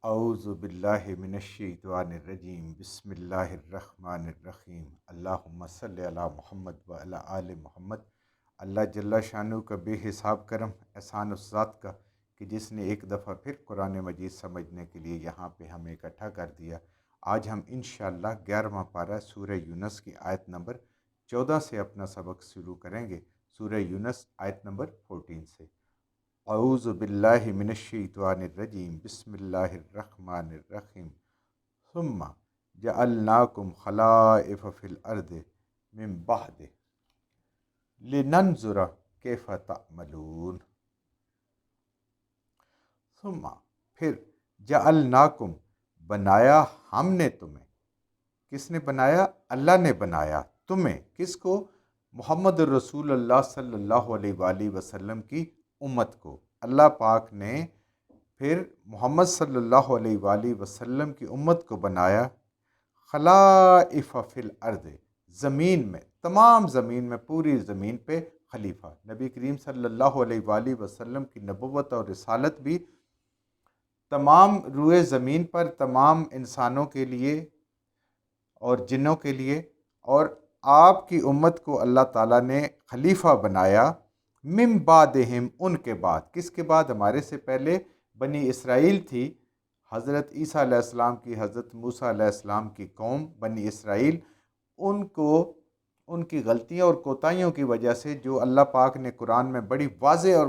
اعوذ باللہ من الشیطان الرجیم بسم اللہ الرحمن الرحیم اللہم صلی علی محمد و علی آل محمد۔ اللہ جل شانہ کا بے حساب کرم احسان اس ذات کا کہ جس نے ایک دفعہ پھر قرآن مجید سمجھنے کے لیے یہاں پہ ہمیں اکٹھا کر دیا۔ آج ہم انشاءاللہ 11واں پارہ سورہ یونس کی آیت نمبر 14 سے اپنا سبق شروع کریں گے۔ سورہ یونس آیت نمبر 14 سے۔ اعوذ باللہ من الشیطان الرجیم بسم اللہ الرحمن الرحیم ثم جعلناکم خلائف فی الارض من بعد لننظر کیف تعملون۔ ثم پھر جعلناکم بنایا ہم نے تمہیں۔ کس نے بنایا؟ اللہ نے بنایا تمہیں۔ کس کو؟ محمد رسول اللہ صلی اللہ علیہ وآلہ وسلم کی امت کو۔ اللہ پاک نے پھر محمد صلی اللہ علیہ وآلہ وسلم کی امت کو بنایا خلائف فی الارض، زمین میں، تمام زمین میں، پوری زمین پہ خلیفہ۔ نبی کریم صلی اللہ علیہ وآلہ وسلم کی نبوت اور رسالت بھی تمام روئے زمین پر تمام انسانوں کے لیے اور جنوں کے لیے، اور آپ کی امت کو اللہ تعالیٰ نے خلیفہ بنایا من بعدہم، ان کے بعد۔ کس کے بعد؟ ہمارے سے پہلے بنی اسرائیل تھی، حضرت عیسیٰ علیہ السلام کی، حضرت موسیٰ علیہ السلام کی قوم بنی اسرائیل، ان کو ان کی غلطیوں اور کوتاہیوں کی وجہ سے، جو اللہ پاک نے قرآن میں بڑی واضح اور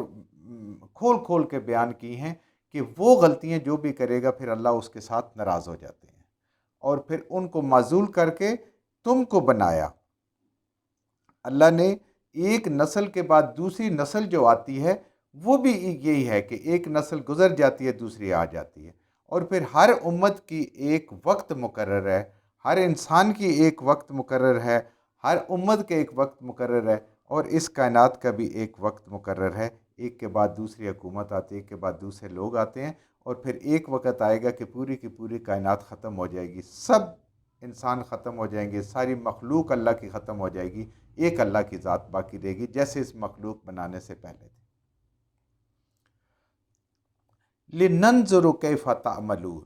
کھول کھول کے بیان کی ہیں کہ وہ غلطیاں جو بھی کرے گا پھر اللہ اس کے ساتھ ناراض ہو جاتے ہیں، اور پھر ان کو معزول کر کے تم کو بنایا۔ اللہ نے ایک نسل کے بعد دوسری نسل جو آتی ہے وہ بھی یہی ہے کہ ایک نسل گزر جاتی ہے، دوسری آ جاتی ہے، اور پھر ہر امت کی ایک وقت مقرر ہے، ہر انسان کی ایک وقت مقرر ہے، ہر امت کے ایک وقت مقرر ہے، اور اس کائنات کا بھی ایک وقت مقرر ہے۔ ایک کے بعد دوسری حکومت آتی ہے، ایک کے بعد دوسرے لوگ آتے ہیں، اور پھر ایک وقت آئے گا کہ پوری کی پوری کائنات ختم ہو جائے گی، سب انسان ختم ہو جائیں گے، ساری مخلوق اللہ کی ختم ہو جائے گی، ایک اللہ کی ذات باقی رہے گی جیسے اس مخلوق بنانے سے پہلے تھے۔ لِنَنظُرَ کَیْفَ تَعْمَلُونَ،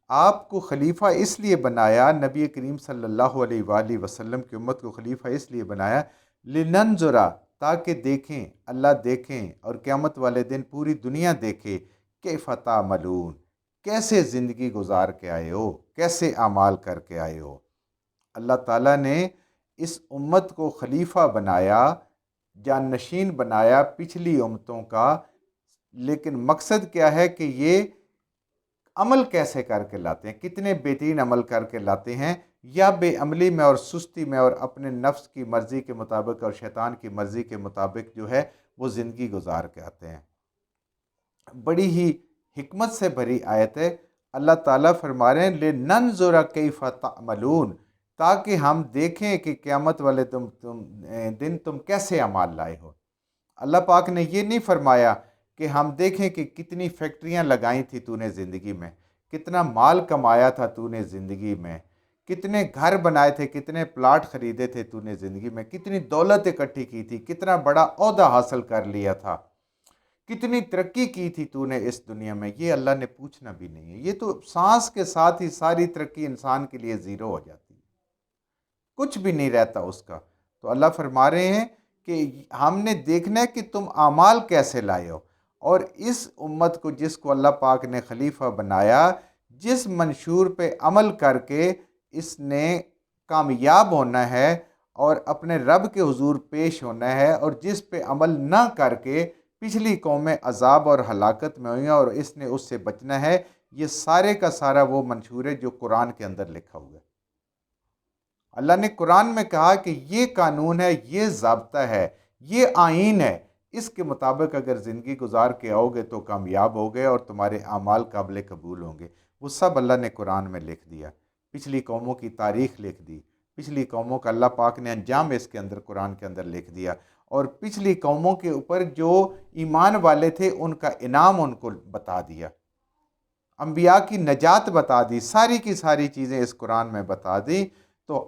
آپ کو خلیفہ اس لیے بنایا، نبی کریم صلی اللہ علیہ وآلہ وسلم کی امت کو خلیفہ اس لیے بنایا لِنَنظُرَ، تاکہ دیکھیں، اللہ دیکھیں اور قیامت والے دن پوری دنیا دیکھے کَیْفَ تَعْمَلُونَ، کیسے زندگی گزار کے آئے ہو، کیسے اعمال کر کے آئے ہو۔ اللہ تعالیٰ نے اس امت کو خلیفہ بنایا، جانشین بنایا پچھلی امتوں کا، لیکن مقصد کیا ہے کہ یہ عمل کیسے کر کے لاتے ہیں، کتنے بہترین عمل کر کے لاتے ہیں، یا بے عملی میں اور سستی میں اور اپنے نفس کی مرضی کے مطابق اور شیطان کی مرضی کے مطابق جو ہے وہ زندگی گزار کے آتے ہیں۔ بڑی ہی حکمت سے بھری آیت ہے۔ اللہ تعالیٰ فرما رہے ہیں لِنَنظُرَ کَیْفَ تَعْمَلُونَ، تاکہ ہم دیکھیں کہ قیامت والے دن تم کیسے اعمال لائے ہو۔ اللہ پاک نے یہ نہیں فرمایا کہ ہم دیکھیں کہ کتنی فیکٹریاں لگائیں تھی تو نے زندگی میں، کتنا مال کمایا تھا تو نے زندگی میں، کتنے گھر بنائے تھے، کتنے پلاٹ خریدے تھے تو نے زندگی میں، کتنی دولت اکٹھی کی تھی، کتنا بڑا عہدہ حاصل کر لیا تھا، کتنی ترقی کی تھی تو نے اس دنیا میں۔ یہ اللہ نے پوچھنا بھی نہیں ہے۔ یہ تو سانس کے ساتھ ہی ساری ترقی انسان کے لیے زیرو ہو جاتی ہے، کچھ بھی نہیں رہتا اس کا۔ تو اللہ فرما رہے ہیں کہ ہم نے دیکھنا ہے کہ تم اعمال کیسے لائے ہو، اور اس امت کو جس کو اللہ پاک نے خلیفہ بنایا، جس منشور پہ عمل کر کے اس نے کامیاب ہونا ہے اور اپنے رب کے حضور پیش ہونا ہے، اور جس پہ عمل نہ کر کے پچھلی قومیں عذاب اور ہلاکت میں ہوئیں اور اس نے اس سے بچنا ہے، یہ سارے کا سارا وہ منشور ہے جو قرآن کے اندر لکھا ہوا ہے۔ اللہ نے قرآن میں کہا کہ یہ قانون ہے، یہ ضابطہ ہے، یہ آئین ہے، اس کے مطابق اگر زندگی گزار کے آؤ گے تو کامیاب ہوگے اور تمہارے اعمال قابل قبول ہوں گے۔ وہ سب اللہ نے قرآن میں لکھ دیا، پچھلی قوموں کی تاریخ لکھ دی، پچھلی قوموں کا اللہ پاک نے انجام اس کے اندر قرآن کے اندر لکھ دیا، اور پچھلی قوموں کے اوپر جو ایمان والے تھے ان کا انعام ان کو بتا دیا، انبیاء کی نجات بتا دی، ساری کی ساری چیزیں اس قرآن میں بتا دی۔ تو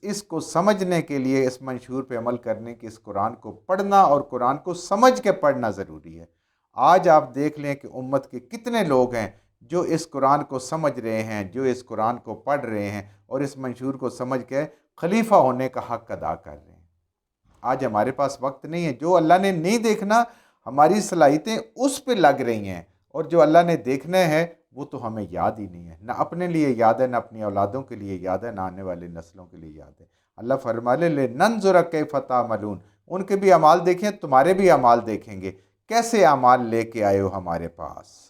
اس کو سمجھنے کے لیے، اس منشور پہ عمل کرنے کی، اس قرآن کو پڑھنا اور قرآن کو سمجھ کے پڑھنا ضروری ہے۔ آج آپ دیکھ لیں کہ امت کے کتنے لوگ ہیں جو اس قرآن کو سمجھ رہے ہیں، جو اس قرآن کو پڑھ رہے ہیں اور اس منشور کو سمجھ کے خلیفہ ہونے کا حق ادا کر رہے ہیں۔ آج ہمارے پاس وقت نہیں ہے، جو اللہ نے نہیں دیکھنا ہماری صلاحیتیں اس پہ لگ رہی ہیں، اور جو اللہ نے دیکھنا ہے وہ تو ہمیں یاد ہی نہیں ہے، نہ اپنے لیے یاد ہے، نہ اپنی اولادوں کے لیے یاد ہے، نہ آنے والے نسلوں کے لیے یاد ہے۔ اللہ فرمانے لے ننظر کیف تعملون، ان کے بھی اعمال دیکھیں، تمہارے بھی اعمال دیکھیں گے، کیسے اعمال لے کے آئے ہو ہمارے پاس۔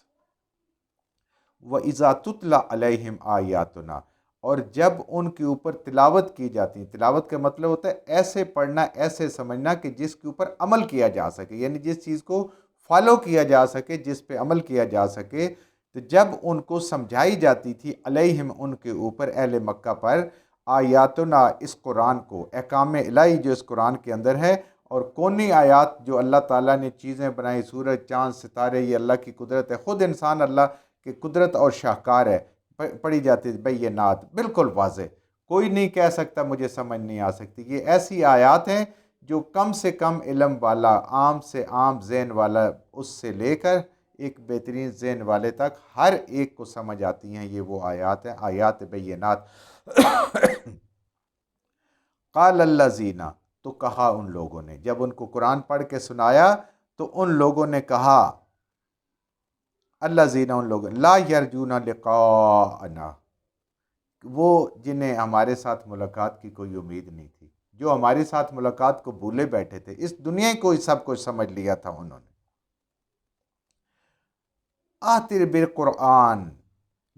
وَإِذَا تُتْلَى عَلَيْهِمْ آیاتنا، اور جب ان کے اوپر تلاوت کی جاتی ہے، تلاوت کا مطلب ہوتا ہے ایسے پڑھنا، ایسے سمجھنا کہ جس کے اوپر عمل کیا جا سکے، یعنی جس چیز کو فالو کیا جا سکے، جس پہ عمل کیا جا سکے۔ تو جب ان کو سمجھائی جاتی تھی علیہم، ان کے اوپر، اہل مکہ پر، آیاتنا، اس قرآن کو، احکام الہی جو اس قرآن کے اندر ہے، اور کونی آیات جو اللہ تعالیٰ نے چیزیں بنائی، سورج، چاند، ستارے، یہ اللہ کی قدرت ہے، خود انسان اللہ کی قدرت اور شاہکار ہے، پڑھی جاتی ہے بینات، بالکل واضح، کوئی نہیں کہہ سکتا مجھے سمجھ نہیں آ سکتی۔ یہ ایسی آیات ہیں جو کم سے کم علم والا، عام سے عام ذہن والا، اس سے لے کر ایک بہترین ذہن والے تک ہر ایک کو سمجھ آتی ہیں۔ یہ وہ آیات ہیں، آیات بینات۔ قال الذین، تو کہا ان لوگوں نے، جب ان کو قرآن پڑھ کے سنایا تو ان لوگوں نے کہا، الذین، ان لوگوں، لا یرجون لقاءنا، وہ جنہیں ہمارے ساتھ ملاقات کی کوئی امید نہیں تھی، جو ہمارے ساتھ ملاقات کو بھولے بیٹھے تھے، اس دنیا کو ہی سب کچھ سمجھ لیا تھا انہوں نے۔ آتر بالقرآن،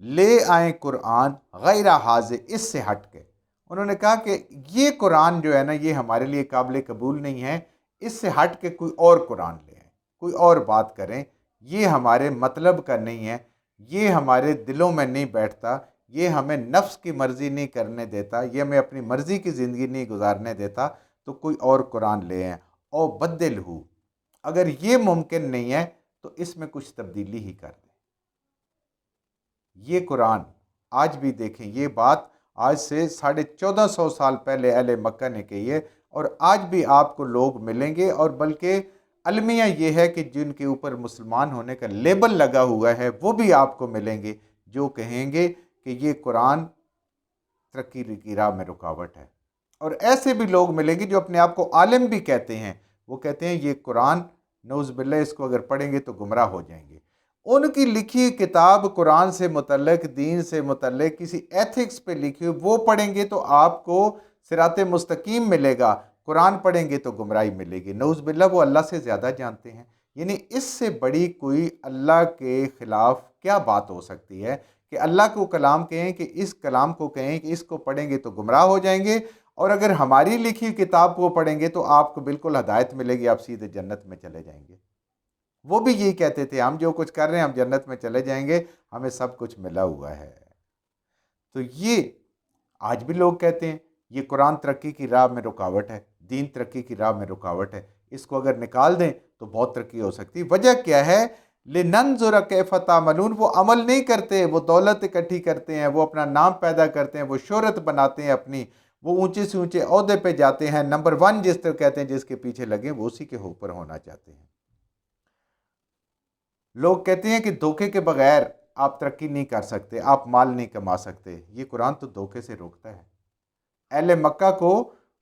لے آئیں قرآن، غیر حاضر، اس سے ہٹ کے، انہوں نے کہا کہ یہ قرآن جو ہے نا، یہ ہمارے لیے قابل قبول نہیں ہے، اس سے ہٹ کے کوئی اور قرآن لے آئیں، کوئی اور بات کریں، یہ ہمارے مطلب کا نہیں ہے، یہ ہمارے دلوں میں نہیں بیٹھتا، یہ ہمیں نفس کی مرضی نہیں کرنے دیتا، یہ ہمیں اپنی مرضی کی زندگی نہیں گزارنے دیتا، تو کوئی اور قرآن لے آئیں۔ او بدل ہو، اگر یہ ممکن نہیں ہے تو اس میں کچھ تبدیلی ہی کر دیں۔ یہ قرآن آج بھی دیکھیں، یہ بات آج سے 1450 سال پہلے اہل مکہ نے کہی ہے، اور آج بھی آپ کو لوگ ملیں گے، اور بلکہ المیہ یہ ہے کہ جن کے اوپر مسلمان ہونے کا لیبل لگا ہوا ہے وہ بھی آپ کو ملیں گے، جو کہیں گے کہ یہ قرآن ترقی کی راہ میں رکاوٹ ہے۔ اور ایسے بھی لوگ ملیں گے جو اپنے آپ کو عالم بھی کہتے ہیں، وہ کہتے ہیں یہ قرآن، نعوذ باللہ، اس کو اگر پڑھیں گے تو گمراہ ہو جائیں گے۔ ان کی لکھی کتاب قرآن سے متعلق، دین سے متعلق، کسی ایتھکس پہ لکھی ہوئی، وہ پڑھیں گے تو آپ کو صراط مستقیم ملے گا، قرآن پڑھیں گے تو گمراہی ملے گی۔ نعوذ باللہ، وہ اللہ سے زیادہ جانتے ہیں۔ یعنی اس سے بڑی کوئی اللہ کے خلاف کیا بات ہو سکتی ہے کہ اللہ کو کلام کہیں، کہ اس کلام کو کہیں کہ اس کو پڑھیں گے تو گمراہ ہو جائیں گے، اور اگر ہماری لکھی کتاب کو پڑھیں گے تو آپ کو بالکل ہدایت ملے گی، آپ سیدھے جنت میں چلے جائیں گے۔ وہ بھی یہی کہتے تھے، ہم جو کچھ کر رہے ہیں ہم جنت میں چلے جائیں گے، ہمیں سب کچھ ملا ہوا ہے۔ تو یہ آج بھی لوگ کہتے ہیں یہ قرآن ترقی کی راہ میں رکاوٹ ہے، دین ترقی کی راہ میں رکاوٹ ہے، اس کو اگر نکال دیں تو بہت ترقی ہو سکتی۔ وجہ کیا ہے؟ لِنَنظُرَ كَيْفَ تَعْمَلُونَ، وہ عمل نہیں کرتے، وہ دولت اکٹھی کرتے ہیں، وہ اپنا نام پیدا کرتے ہیں، وہ شہرت بناتے ہیں اپنی، وہ اونچے سے اونچے عہدے پہ جاتے ہیں، نمبر 1 جس طرح کہتے ہیں، جس کے پیچھے لگیں وہ اسی کے اوپر ہونا چاہتے ہیں۔ لوگ کہتے ہیں کہ دھوکے کے بغیر آپ ترقی نہیں کر سکتے، آپ مال نہیں کما سکتے، یہ قرآن تو دھوکے سے روکتا ہے۔ اہل مکہ کو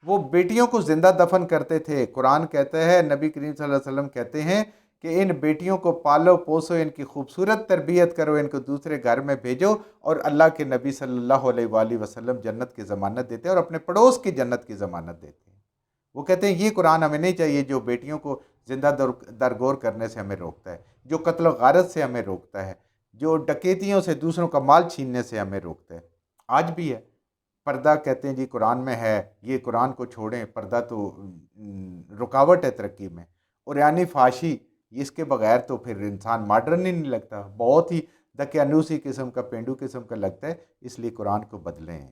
وہ بیٹیوں کو زندہ دفن کرتے تھے، قرآن کہتا ہے، نبی کریم صلی اللہ علیہ وسلم کہتے ہیں کہ ان بیٹیوں کو پالو پوسو، ان کی خوبصورت تربیت کرو، ان کو دوسرے گھر میں بھیجو، اور اللہ کے نبی صلی اللہ علیہ وآلہ وسلم جنت کی ضمانت دیتے ہیں، اور اپنے پڑوس کی جنت کی ضمانت دیتے ہیں۔ وہ کہتے ہیں یہ قرآن ہمیں نہیں چاہیے جو بیٹیوں کو زندہ درگور کرنے سے ہمیں روکتا ہے، جو قتل و غارت سے ہمیں روکتا ہے، جو ڈکیتیوں سے، دوسروں کا مال چھیننے سے ہمیں روکتا ہے۔ آج بھی ہے، پردہ کہتے ہیں جی قرآن میں ہے، یہ قرآن کو چھوڑیں، پردہ تو رکاوٹ ہے ترقی میں، اور یعنی فحاشی، اس کے بغیر تو پھر انسان ماڈرن ہی نہیں لگتا، بہت ہی دقیانوسی قسم کا، پینڈو قسم کا لگتا ہے، اس لیے قرآن کو بدلیں۔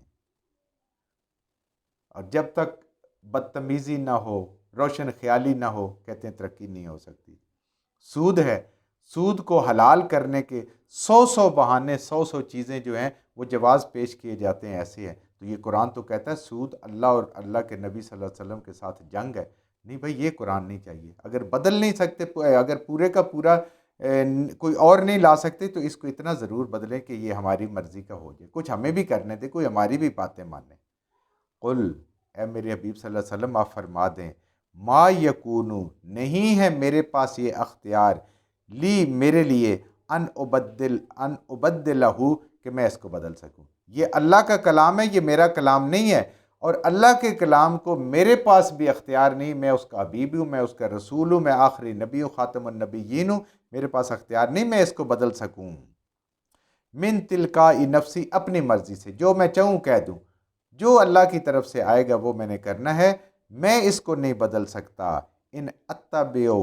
اور جب تک بدتمیزی نہ ہو، روشن خیالی نہ ہو، کہتے ہیں ترقی نہیں ہو سکتی۔ سود ہے، سود کو حلال کرنے کے 100 بہانے، 100 چیزیں جو ہیں وہ جواز پیش کیے جاتے ہیں، ایسے ہیں۔ تو یہ قرآن تو کہتا ہے سود اللہ اور اللہ کے نبی صلی اللہ علیہ وسلم کے ساتھ جنگ ہے، نہیں بھائی، یہ قرآن نہیں چاہیے۔ اگر بدل نہیں سکتے، اگر پورے کا پورا کوئی اور نہیں لا سکتے، تو اس کو اتنا ضرور بدلیں کہ یہ ہماری مرضی کا ہو جائے، کچھ ہمیں بھی کرنے دے، کوئی ہماری بھی باتیں مانے۔ قل، اے میرے حبیب صلی اللہ علیہ وسلم آپ فرما دیں، ما یکونو، نہیں ہے میرے پاس یہ اختیار، لی میرے لیے، ان ابدلہ، کہ میں اس کو بدل سکوں۔ یہ اللہ کا کلام ہے، یہ میرا کلام نہیں ہے، اور اللہ کے کلام کو میرے پاس بھی اختیار نہیں، میں اس کا حبیب ہوں، میں اس کا رسول ہوں، میں آخری نبی ہوں، خاتم النبیین ہوں، میرے پاس اختیار نہیں میں اس کو بدل سکوں۔ من تلقاء نفسی، اپنی مرضی سے جو میں چاہوں کہہ دوں، جو اللہ کی طرف سے آئے گا وہ میں نے کرنا ہے، میں اس کو نہیں بدل سکتا۔ ان اتبع،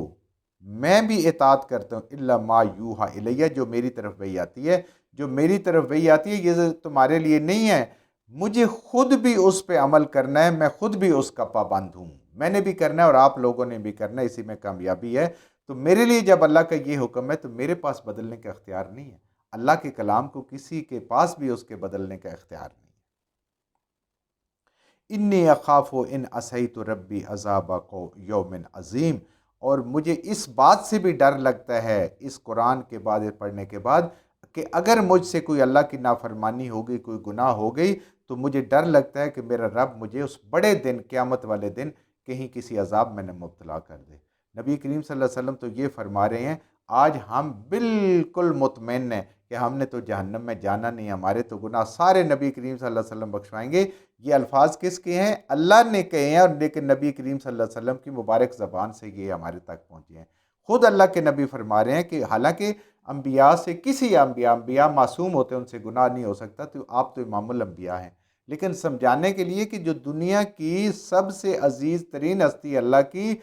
میں بھی اطاعت کرتا ہوں، الا ما یوحا الیہ، جو میری طرف وحی آتی ہے، جو میری طرف وحی آتی ہے یہ تمہارے لیے نہیں ہے، مجھے خود بھی اس پہ عمل کرنا ہے، میں خود بھی اس کا پابند ہوں، میں نے بھی کرنا ہے اور آپ لوگوں نے بھی کرنا ہے، اسی میں کامیابی ہے۔ تو میرے لیے جب اللہ کا یہ حکم ہے تو میرے پاس بدلنے کا اختیار نہیں ہے، اللہ کے کلام کو کسی کے پاس بھی اس کے بدلنے کا اختیار نہیں ہے۔ انی اخاف ان عصیت ربی عذاب یوم عظیم، اور مجھے اس بات سے بھی ڈر لگتا ہے اس قرآن کے بعد پڑھنے کے بعد کہ اگر مجھ سے کوئی اللہ کی نافرمانی ہو گئی، کوئی گناہ ہو گئی، تو مجھے ڈر لگتا ہے کہ میرا رب مجھے اس بڑے دن، قیامت والے دن، کہیں کسی عذاب میں نہ مبتلا کر دے۔ نبی کریم صلی اللہ علیہ وسلم تو یہ فرما رہے ہیں، آج ہم بالکل مطمئن ہیں کہ ہم نے تو جہنم میں جانا نہیں، ہمارے تو گناہ سارے نبی کریم صلی اللہ علیہ وسلم بخشوائیں گے۔ یہ الفاظ کس کے ہیں؟ اللہ نے کہے ہیں، اور لیکن نبی کریم صلی اللہ علیہ وسلم کی مبارک زبان سے یہ ہمارے تک پہنچے ہیں۔ خود اللہ کے نبی فرما رہے ہیں کہ حالانکہ انبیاء سے کسی انبیاء معصوم ہوتے ہیں، ان سے گناہ نہیں ہو سکتا، تو آپ تو امام الانبیاء ہیں، لیکن سمجھانے کے لیے کہ جو دنیا کی سب سے عزیز ترین ہستی اللہ کی،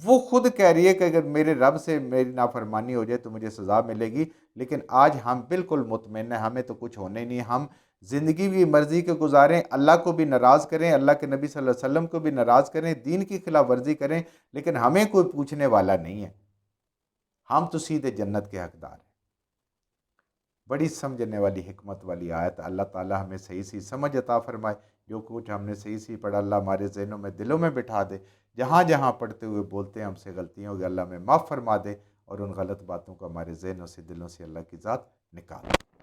وہ خود کہہ رہی ہے کہ اگر میرے رب سے میری نافرمانی ہو جائے تو مجھے سزا ملے گی، لیکن آج ہم بالکل مطمئن ہیں، ہمیں تو کچھ ہونے نہیں، ہم زندگی بھی مرضی کے گزاریں، اللہ کو بھی ناراض کریں، اللہ کے نبی صلی اللہ علیہ وسلم کو بھی ناراض کریں، دین کی خلاف ورزی کریں، لیکن ہمیں کوئی پوچھنے والا نہیں ہے، ہم تو سیدھے جنت کے حقدار ہیں۔ بڑی سمجھنے والی، حکمت والی آیت، اللہ تعالی ہمیں صحیح سی سمجھ عطا فرمائے، جو کچھ ہم نے صحیح سی پڑھا اللہ ہمارے ذہنوں میں، دلوں میں بٹھا دے، جہاں جہاں پڑھتے ہوئے بولتے ہیں ہم سے غلطیاں ہوگی، اللہ ہمیں معاف فرما دے، اور ان غلط باتوں کو ہمارے ذہنوں سے، دلوں سے اللہ کی ذات نکال دے۔